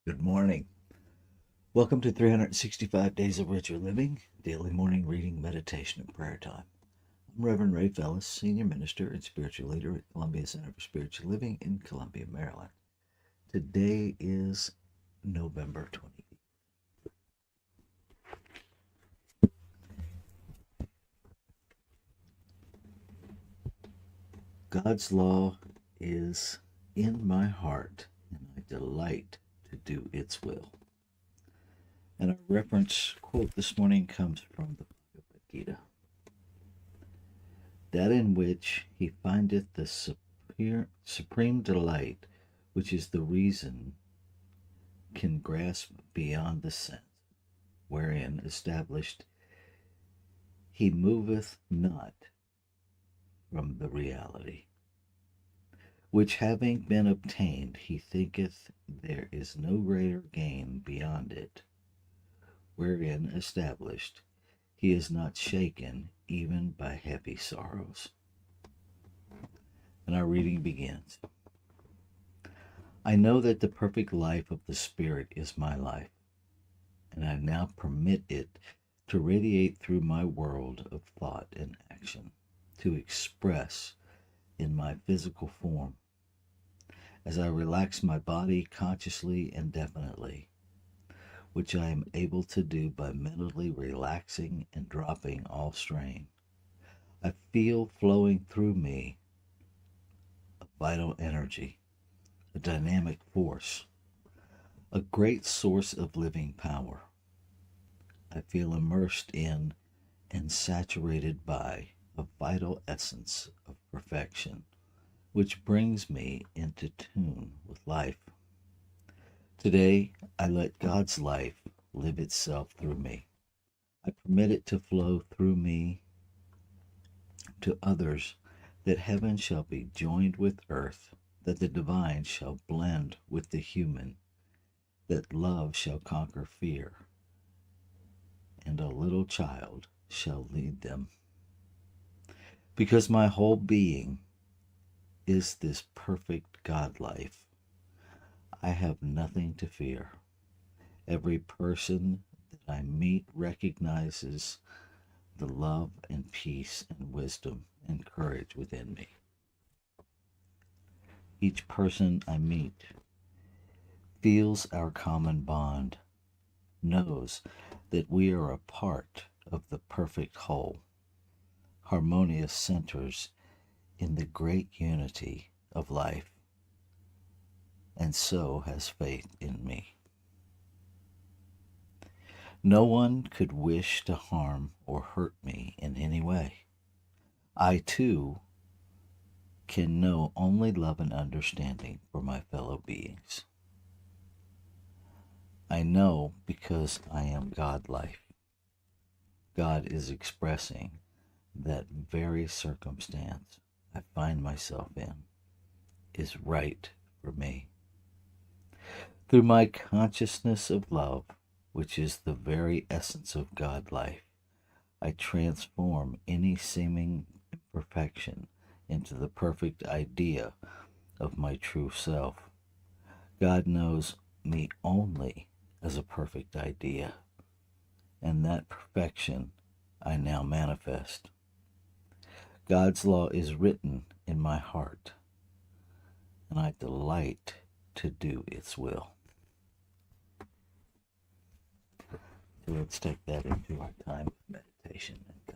Good morning. Welcome to 365 Days of Richer Living, daily morning reading, meditation, and prayer time. I'm Reverend Ray Fellis, Senior Minister and Spiritual Leader at Columbia Center for Spiritual Living in Columbia, Maryland. Today is November 20th. God's law is in my heart, and I delight to do its will. And our reference quote this morning comes from the Bhagavad Gita. That in which he findeth the supreme delight, which is the reason can grasp beyond the sense, wherein established he moveth not from the reality, which having been obtained, he thinketh there is no greater gain beyond it, wherein established he is not shaken even by heavy sorrows. And our reading begins. I know that the perfect life of the Spirit is my life, and I now permit it to radiate through my world of thought and action, to express in my physical form. As I relax my body consciously and definitely, which I am able to do by mentally relaxing and dropping all strain, I feel flowing through me a vital energy, a dynamic force, a great source of living power. I feel immersed in and saturated by a vital essence of perfection, which brings me into tune with life. Today, I let God's life live itself through me. I permit it to flow through me to others, that heaven shall be joined with earth, that the divine shall blend with the human, that love shall conquer fear, and a little child shall lead them. Because my whole being is this perfect God life, I have nothing to fear. Every person that I meet recognizes the love and peace and wisdom and courage within me. Each person I meet feels our common bond, knows that we are a part of the perfect whole, harmonious centers in the great unity of life, and so has faith in me. No one could wish to harm or hurt me in any way. I, too, can know only love and understanding for my fellow beings. I know because I am God life. God is expressing that very circumstance I find myself in is right for me. Through my consciousness of love, which is the very essence of God life, I transform any seeming imperfection into the perfect idea of my true self. God knows me only as a perfect idea, and that perfection I now manifest. God's law is written in my heart, and I delight to do its will. So let's take that into our time of meditation and contemplation.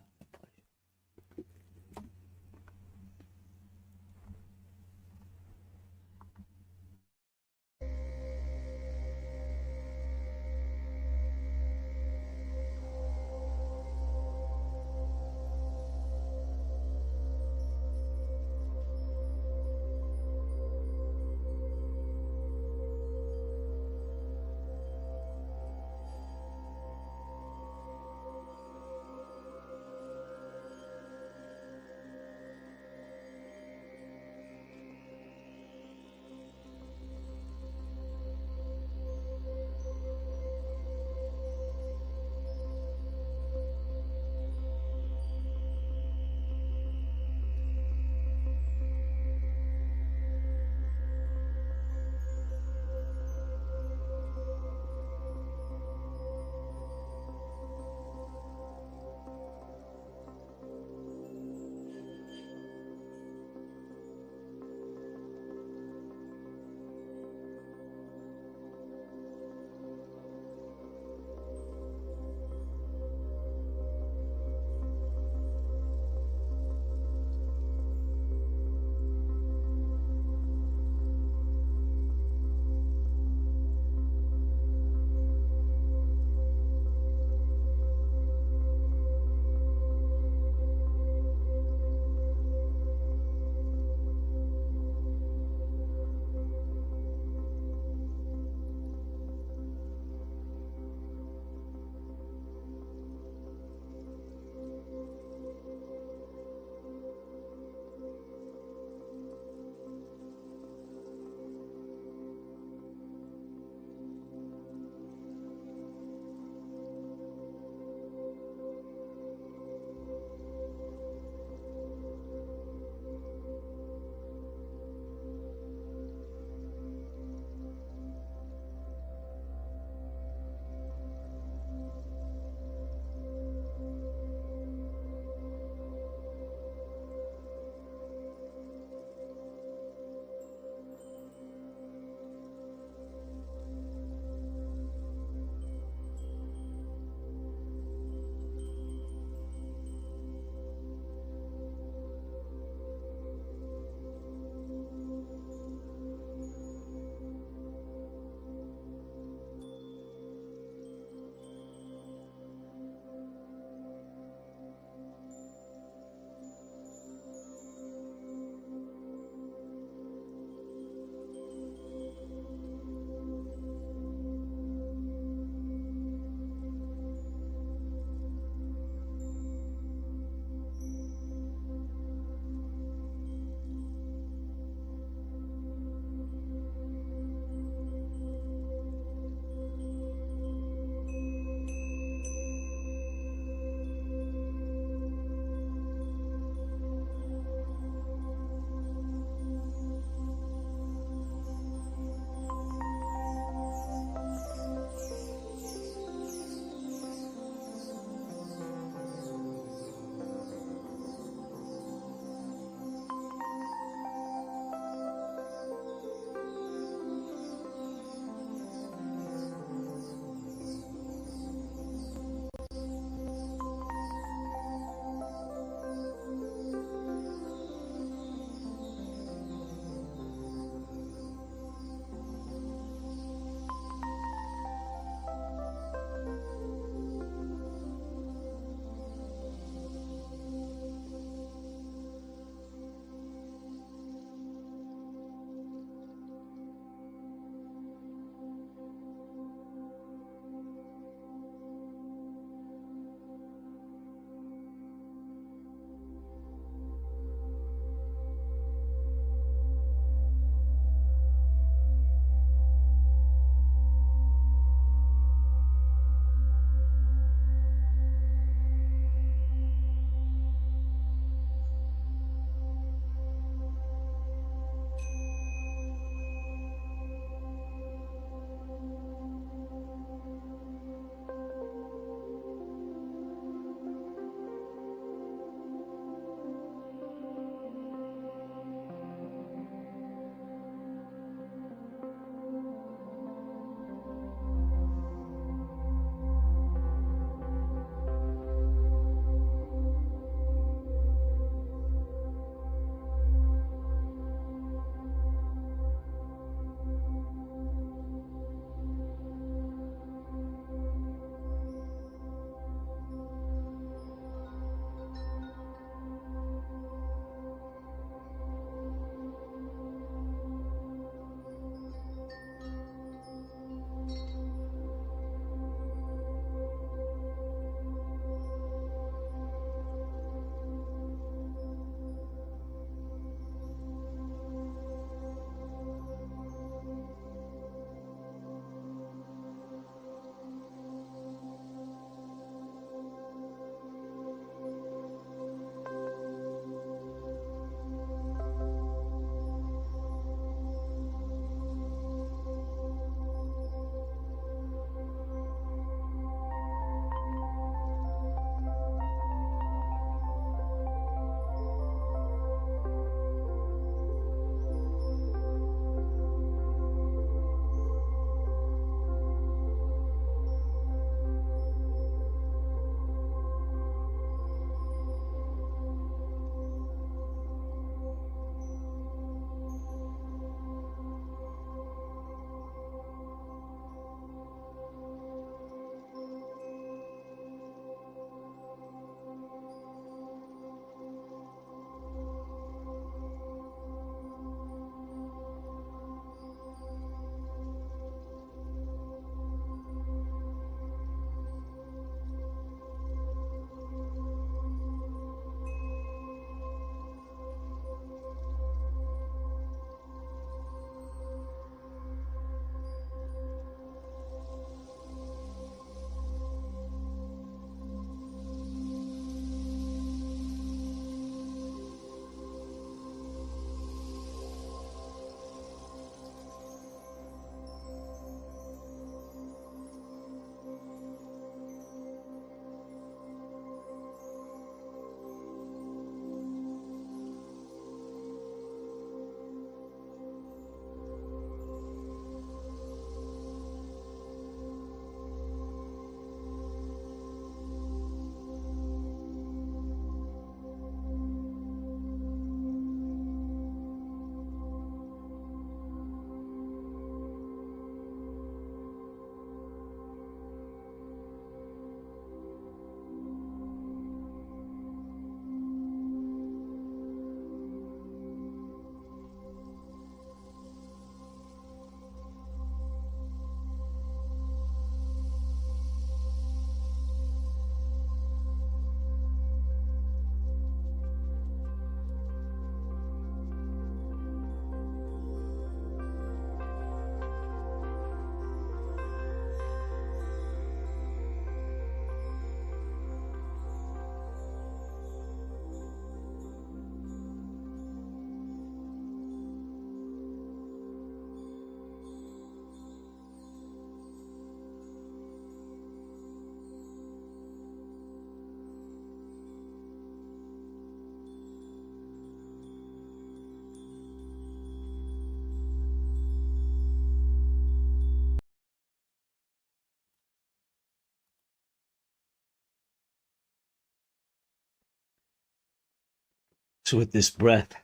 So with this breath,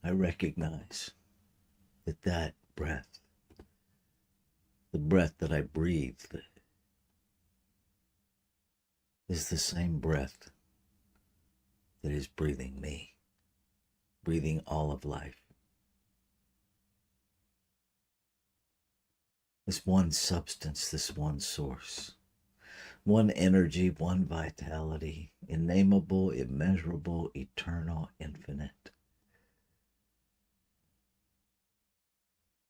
I recognize that that breath, the breath that I breathe, is the same breath that is breathing me, breathing all of life. This one substance, this one source, one energy, one vitality, innameable, immeasurable, eternal, infinite.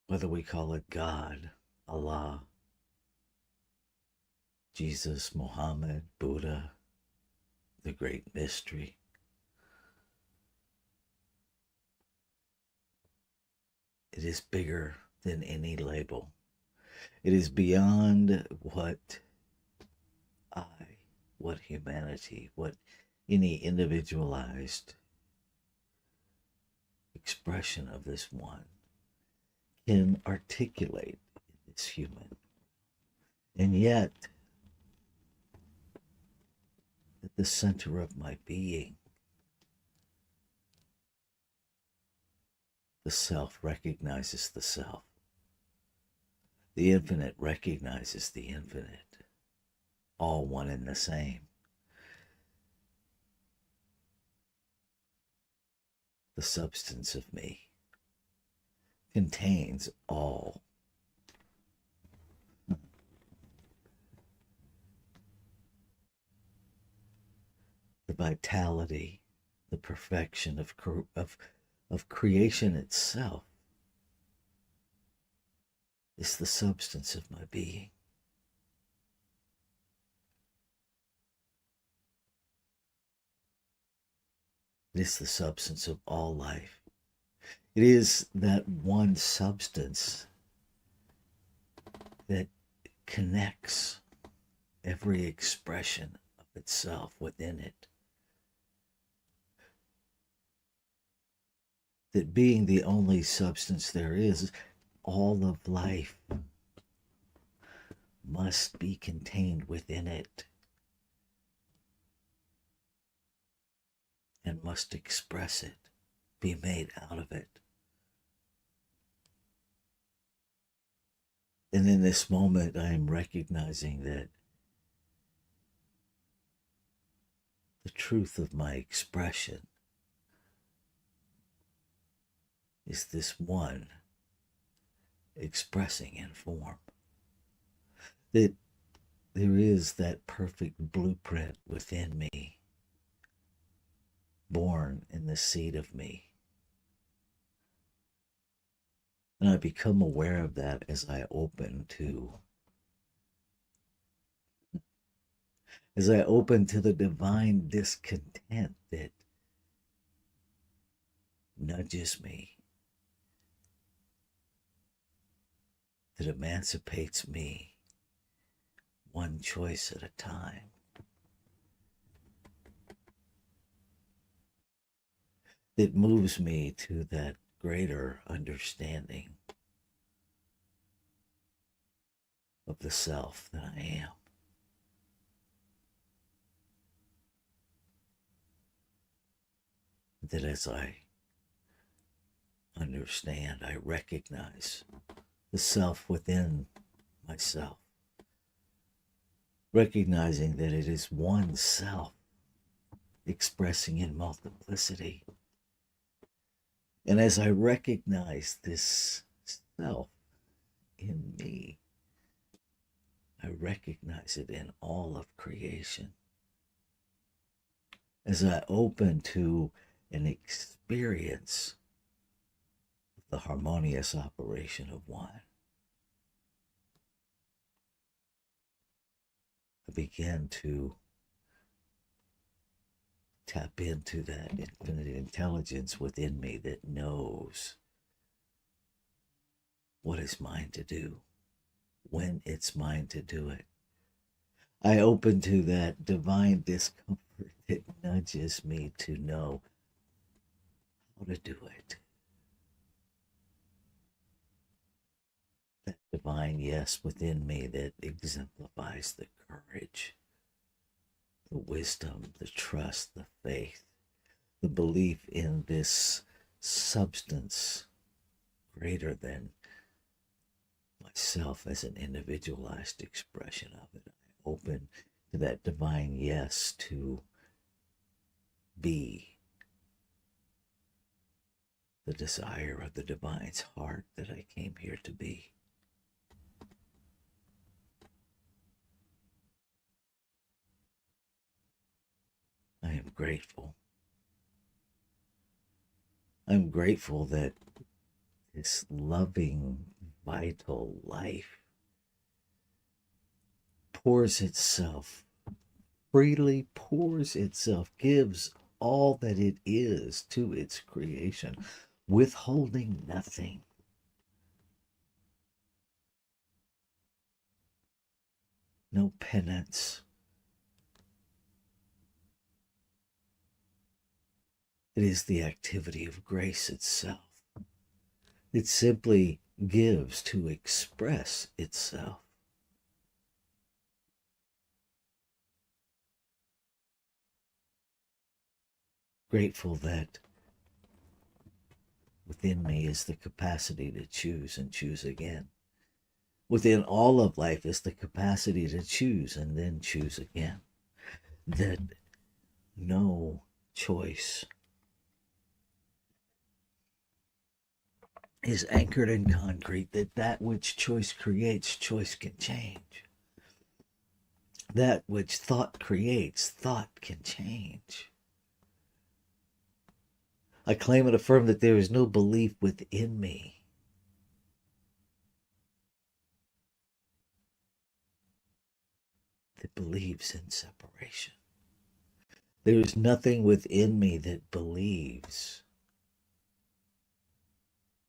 Whether we call it God, Allah, Jesus, Muhammad, Buddha, the great mystery. It is bigger than any label. It is beyond what what humanity, what any individualized expression of this one can articulate in this human. And yet, at the center of my being, the self recognizes the self. The infinite recognizes the infinite, all one and the same. The substance of me contains all. The vitality, the perfection of creation itself is the substance of my being. It is the substance of all life. It is that one substance that connects every expression of itself within it. That being the only substance there is, all of life must be contained within it and must express it, be made out of it. And in this moment, I am recognizing that the truth of my expression is this one expressing in form. That there is that perfect blueprint within me, born in the seed of me. And I become aware of that as I open to the divine discontent that nudges me, that emancipates me one choice at a time. That moves me to that greater understanding of the self that I am. That as I understand, I recognize the self within myself, recognizing that it is one self expressing in multiplicity. And as I recognize this self in me, I recognize it in all of creation. As I open to an experience of the harmonious operation of one, I begin to tap into that infinite intelligence within me that knows what is mine to do, when it's mine to do it. I open to that divine discomfort that nudges me to know how to do it. That divine yes within me that exemplifies the courage, the wisdom, the trust, the faith, the belief in this substance greater than myself as an individualized expression of it. I open to that divine yes to be the desire of the divine's heart that I came here to be. I am grateful. I'm grateful that this loving, vital life pours itself, freely pours itself, gives all that it is to its creation, withholding nothing. No penance. It is the activity of grace itself. It simply gives to express itself. Grateful that within me is the capacity to choose and choose again. Within all of life is the capacity to choose and then choose again. That no choice is anchored in concrete, that which choice creates, choice can change. That which thought creates, thought can change. I claim and affirm that there is no belief within me that believes in separation. There is nothing within me that believes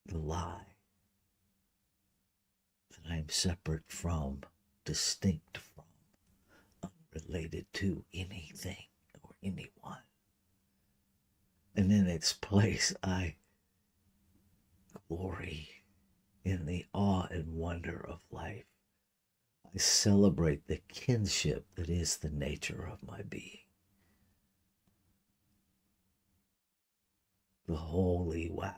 the lie that I am separate from, distinct from, unrelated to anything or anyone. And in its place, I glory in the awe and wonder of life. I celebrate the kinship that is the nature of my being. The holy wow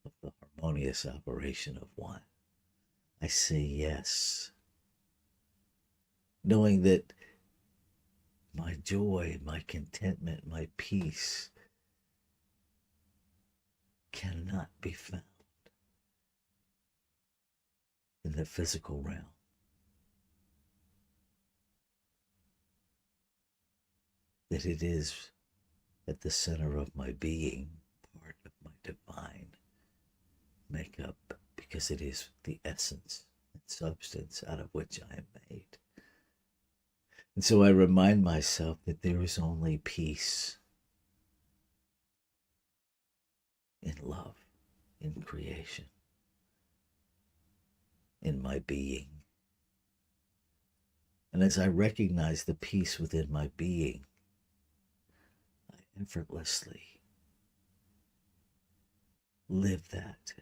of the harmonious operation of one. I say yes, knowing that my joy, my contentment, my peace cannot be found in the physical realm. That it is at the center of my being, part of my divine makeup, because it is the essence and substance out of which I am made. And so I remind myself that there is only peace in love, in creation, in my being. And as I recognize the peace within my being, I effortlessly live that.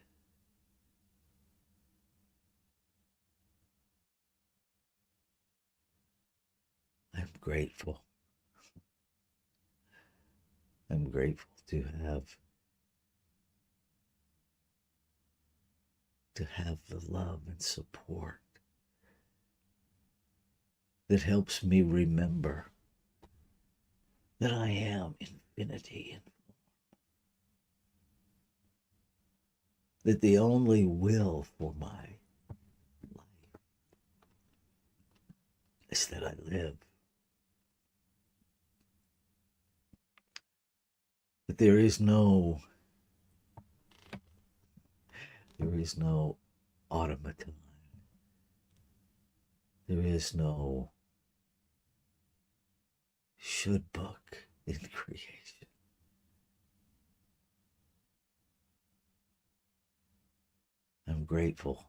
I'm grateful. I'm grateful to have the love and support that helps me remember that I am infinity, that the only will for my life is that I live, that there is no automaton, there is no should book in creation. I'm grateful.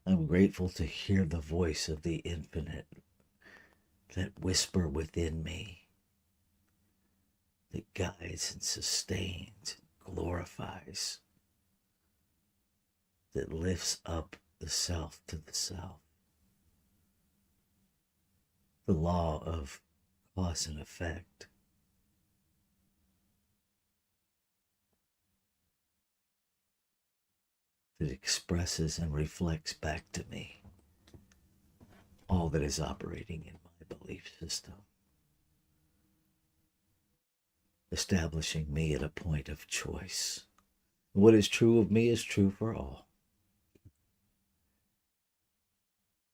I'm grateful to hear the voice of the infinite, that whisper within me that guides and sustains, glorifies, that lifts up the self to the self. The law of cause and effect, that expresses and reflects back to me all that is operating in my belief system, establishing me at a point of choice. What is true of me is true for all.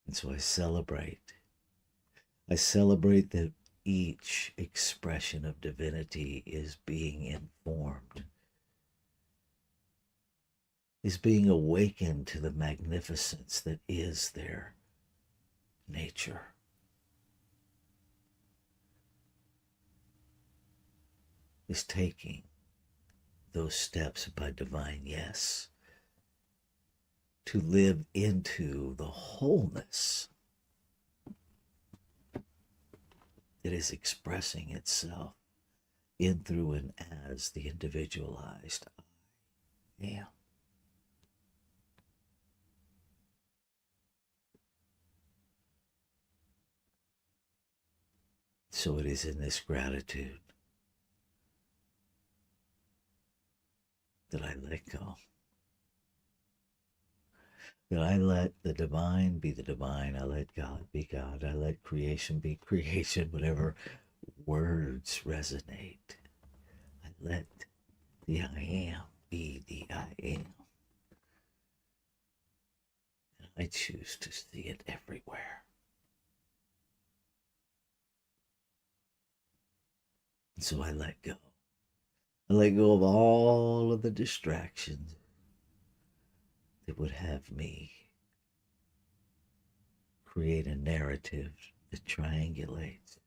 And so I celebrate. I celebrate that each expression of divinity is being informed, is being awakened to the magnificence that is their nature. Is taking those steps by divine yes to live into the wholeness that is expressing itself in, through, and as the individualized I am. So it is in this gratitude that I let go. That I let the divine be the divine. I let God be God. I let creation be creation. Whatever words resonate, I let the I am be the I am. And I choose to see it everywhere. And so I let go. I let go of all of the distractions that would have me create a narrative that triangulates,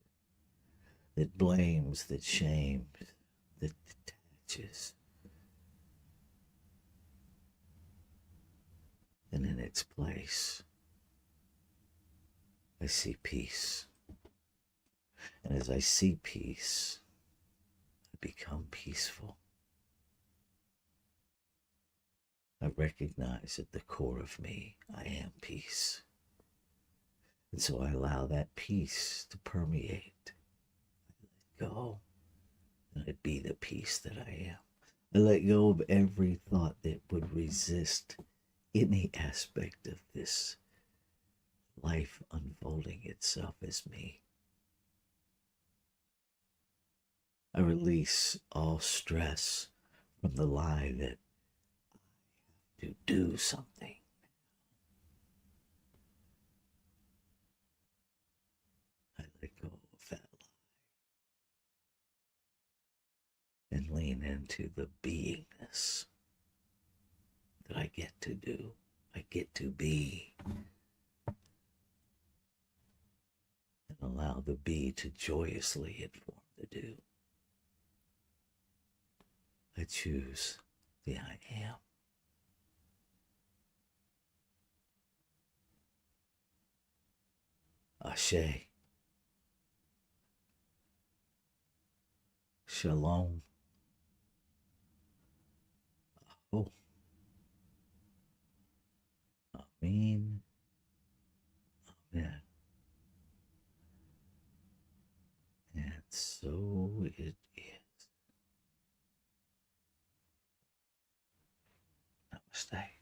that blames, that shames, that detaches. And in its place, I see peace. And as I see peace, I become peaceful. I recognize at the core of me, I am peace. And so I allow that peace to permeate. I let go, and I be the peace that I am. I let go of every thought that would resist any aspect of this life unfolding itself as me. I release all stress from the lie that I have to do something. I let go of that lie and lean into the beingness that I get to do. I get to be. And allow the be to joyously inform the do. I choose the I am. Ashe. Shalom. Oh. Amen. Amen. And so it is. Namaste.